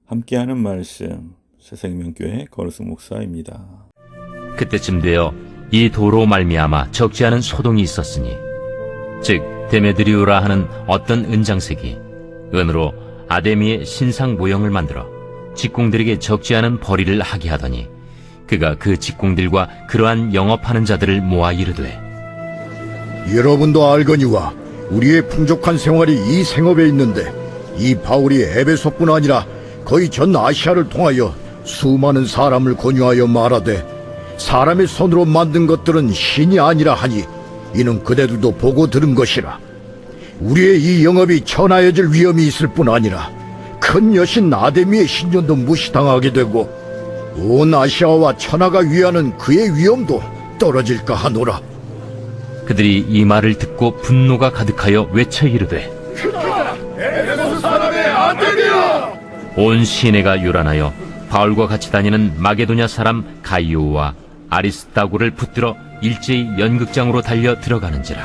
함께하는 말씀 새생명교회 거르승 목사입니다. 그때쯤 되어 이 도로 말미암아 적지 않은 소동이 있었으니 즉 데메드리오라 하는 어떤 은장색이 은으로 아데미의 신상 모형을 만들어 직공들에게 적지 않은 벌이를 하게 하더니 그가 그 직공들과 그러한 영업하는 자들을 모아 이르되 여러분도 알거니와 우리의 풍족한 생활이 이 생업에 있는데 이 바울이 에베소뿐 아니라 거의 전 아시아를 통하여 수많은 사람을 권유하여 말하되 사람의 손으로 만든 것들은 신이 아니라 하니 이는 그대들도 보고 들은 것이라. 우리의 이 영업이 천하여질 위험이 있을 뿐 아니라 큰 여신 아데미의 신전도 무시당하게 되고 온 아시아와 천하가 위하는 그의 위엄도 떨어질까 하노라. 그들이 이 말을 듣고 분노가 가득하여 외쳐 이르되 에베소 사람의 아데미야! 온 시내가 요란하여 바울과 같이 다니는 마게도냐 사람 가이오와 아리스다고를 붙들어 일제히 연극장으로 달려 들어가는지라.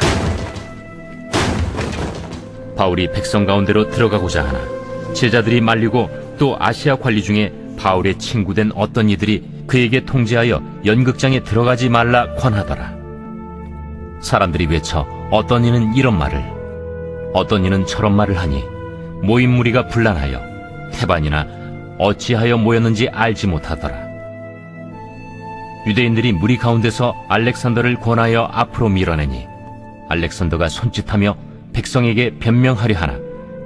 바울이 백성 가운데로 들어가고자 하나 제자들이 말리고 또 아시아 관리 중에 바울의 친구된 어떤 이들이 그에게 통제하여 연극장에 들어가지 말라 권하더라. 사람들이 외쳐 어떤 이는 이런 말을 어떤 이는 저런 말을 하니 모인 무리가 분란하여 태반이나 어찌하여 모였는지 알지 못하더라. 유대인들이 무리 가운데서 알렉산더를 권하여 앞으로 밀어내니 알렉산더가 손짓하며 백성에게 변명하려 하나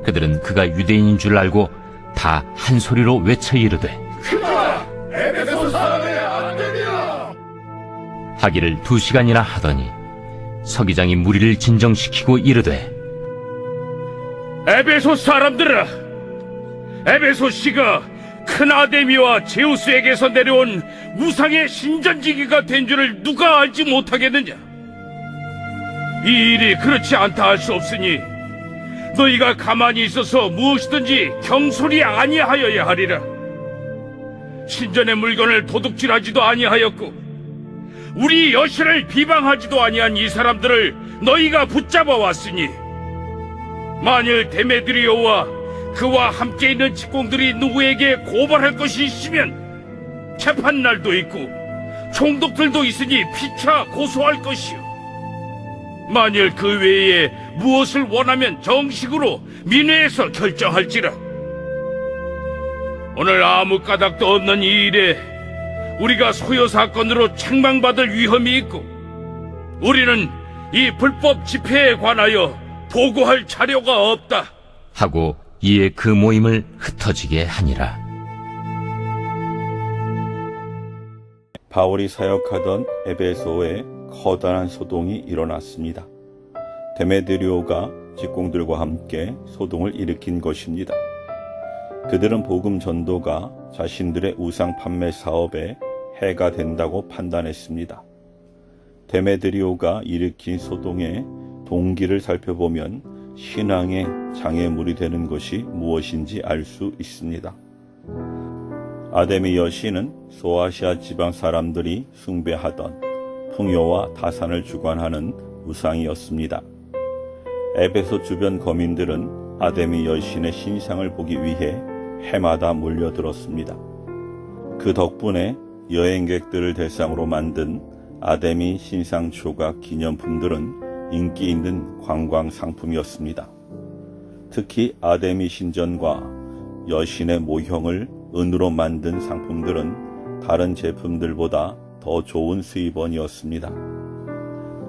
그들은 그가 유대인인 줄 알고 다 한 소리로 외쳐 이르되 에베소 사람의 아데미야! 하기를 2시간이나 하더니 서기장이 무리를 진정시키고 이르되 에베소 사람들아, 에베소 씨가 큰 아데미와 제우스에게서 내려온 우상의 신전지기가 된 줄을 누가 알지 못하겠느냐? 이 일이 그렇지 않다 할 수 없으니 너희가 가만히 있어서 무엇이든지 경솔이 아니하여야 하리라. 신전의 물건을 도둑질하지도 아니하였고 우리 여신을 비방하지도 아니한 이 사람들을 너희가 붙잡아 왔으니 만일 데메드리오와 그와 함께 있는 직공들이 누구에게 고발할 것이 있으면 재판날도 있고 총독들도 있으니 피차 고소할 것이요. 만일 그 외에 무엇을 원하면 정식으로 민회에서 결정할지라. 오늘 아무 까닭도 없는 이 일에 우리가 소요 사건으로 책망받을 위험이 있고 우리는 이 불법 집회에 관하여 보고할 자료가 없다 하고 이에 그 모임을 흩어지게 하니라. 바울이 사역하던 에베소에 커다란 소동이 일어났습니다. 데메드리오가 직공들과 함께 소동을 일으킨 것입니다. 그들은 복음 전도가 자신들의 우상 판매 사업에 해가 된다고 판단했습니다. 데메드리오가 일으킨 소동의 동기를 살펴보면 신앙의 장애물이 되는 것이 무엇인지 알 수 있습니다. 아데미 여신은 소아시아 지방 사람들이 숭배하던 풍요와 다산을 주관하는 우상이었습니다. 에베소 주변 거민들은 아데미 여신의 신상을 보기 위해 해마다 몰려들었습니다. 그 덕분에 여행객들을 대상으로 만든 아데미 신상 조각 기념품들은 인기 있는 관광 상품이었습니다. 특히 아데미 신전과 여신의 모형을 은으로 만든 상품들은 다른 제품들보다 더 좋은 수입원이었습니다.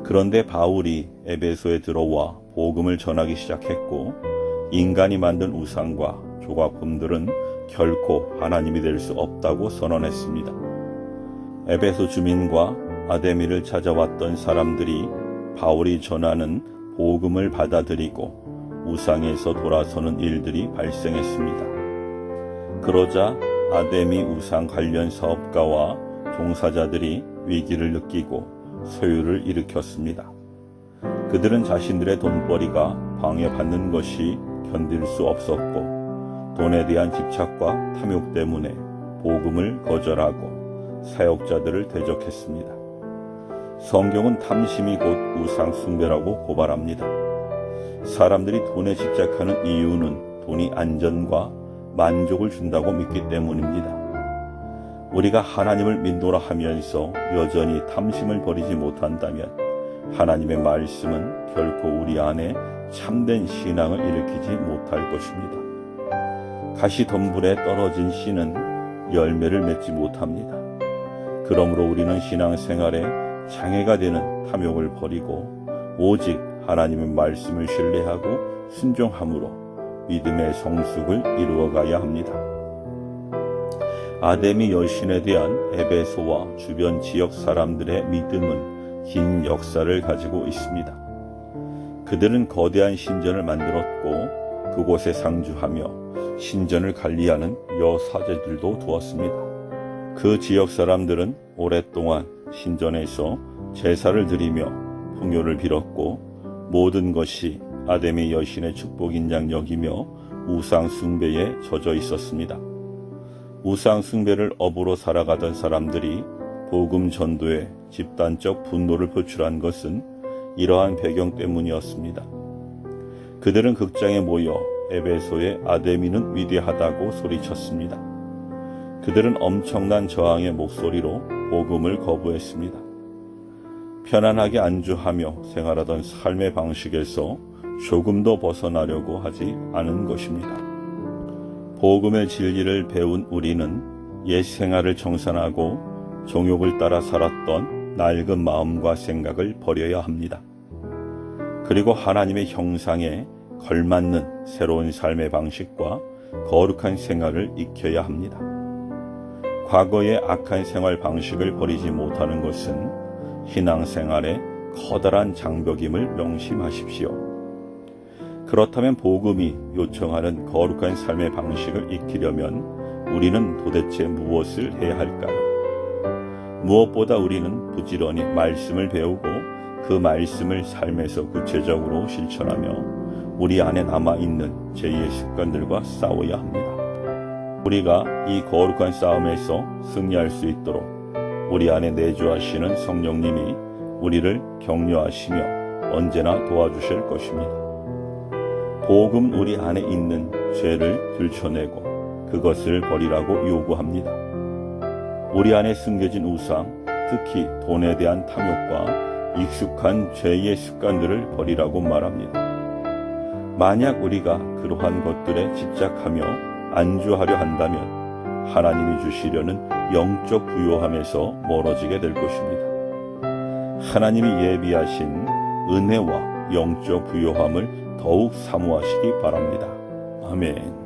그런데 바울이 에베소에 들어와 복음을 전하기 시작했고 인간이 만든 우상과 조각품들은 결코 하나님이 될 수 없다고 선언했습니다. 에베소 주민과 아데미를 찾아왔던 사람들이 바울이 전하는 복음을 받아들이고 우상에서 돌아서는 일들이 발생했습니다. 그러자 아데미 우상 관련 사업가와 종사자들이 위기를 느끼고 소유를 일으켰습니다. 그들은 자신들의 돈벌이가 방해받는 것이 견딜 수 없었고 돈에 대한 집착과 탐욕 때문에 복음을 거절하고 사역자들을 대적했습니다. 성경은 탐심이 곧 우상 숭배라고 고발합니다. 사람들이 돈에 집착하는 이유는 돈이 안전과 만족을 준다고 믿기 때문입니다. 우리가 하나님을 믿노라 하면서 여전히 탐심을 버리지 못한다면 하나님의 말씀은 결코 우리 안에 참된 신앙을 일으키지 못할 것입니다. 가시덤불에 떨어진 씨는 열매를 맺지 못합니다. 그러므로 우리는 신앙생활에 장애가 되는 탐욕을 버리고 오직 하나님의 말씀을 신뢰하고 순종함으로 믿음의 성숙을 이루어가야 합니다. 아데미 여신에 대한 에베소와 주변 지역 사람들의 믿음은 긴 역사를 가지고 있습니다. 그들은 거대한 신전을 만들었고 그곳에 상주하며 신전을 관리하는 여사제들도 두었습니다. 그 지역 사람들은 오랫동안 신전에서 제사를 드리며 풍요를 빌었고 모든 것이 아데미 여신의 축복인 양 여기며 우상 숭배에 젖어 있었습니다. 우상 숭배를 업으로 살아가던 사람들이 복음 전도에 집단적 분노를 표출한 것은 이러한 배경 때문이었습니다. 그들은 극장에 모여 에베소의 아데미는 위대하다고 소리쳤습니다. 그들은 엄청난 저항의 목소리로 복음을 거부했습니다. 편안하게 안주하며 생활하던 삶의 방식에서 조금도 벗어나려고 하지 않은 것입니다. 복음의 진리를 배운 우리는 옛 생활을 정산하고 정욕을 따라 살았던 낡은 마음과 생각을 버려야 합니다. 그리고 하나님의 형상에 걸맞는 새로운 삶의 방식과 거룩한 생활을 익혀야 합니다. 과거의 악한 생활 방식을 버리지 못하는 것은 신앙생활의 커다란 장벽임을 명심하십시오. 그렇다면 복음이 요청하는 거룩한 삶의 방식을 익히려면 우리는 도대체 무엇을 해야 할까요? 무엇보다 우리는 부지런히 말씀을 배우고 그 말씀을 삶에서 구체적으로 실천하며 우리 안에 남아있는 죄의 습관들과 싸워야 합니다. 우리가 이 거룩한 싸움에서 승리할 수 있도록 우리 안에 내주하시는 성령님이 우리를 격려하시며 언제나 도와주실 것입니다. 복음 우리 안에 있는 죄를 들춰내고 그것을 버리라고 요구합니다. 우리 안에 숨겨진 우상, 특히 돈에 대한 탐욕과 익숙한 죄의 습관들을 버리라고 말합니다. 만약 우리가 그러한 것들에 집착하며 안주하려 한다면 하나님이 주시려는 영적 부요함에서 멀어지게 될 것입니다. 하나님이 예비하신 은혜와 영적 부요함을 더욱 사모하시기 바랍니다. 아멘.